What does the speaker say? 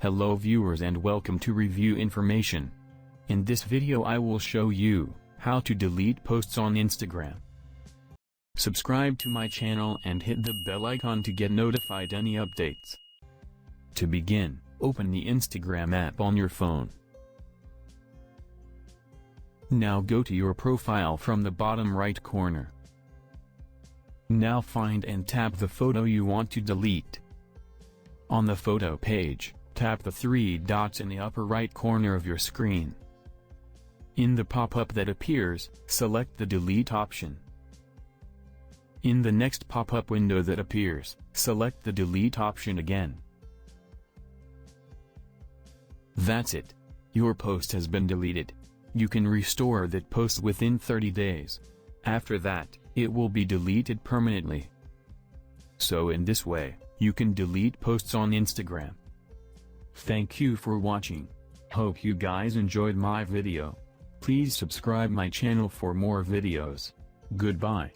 Hello viewers and welcome to Review Information. In this video I will show you how to delete posts on Instagram. Subscribe to my channel and hit the bell icon to get notified any updates. To begin, open the Instagram app on your phone. Now go to your profile from the bottom right corner. Now find and tap the photo you want to delete. On the photo page, tap the three dots in the upper right corner of your screen. In the pop-up that appears, select the delete option. In the next pop-up window that appears, select the delete option again. That's it. Your post has been deleted. You can restore that post within 30 days. After that, it will be deleted permanently. So in this way, you can delete posts on Instagram. Thank you for watching. Hope you guys enjoyed my video. Please subscribe my channel for more videos. Goodbye.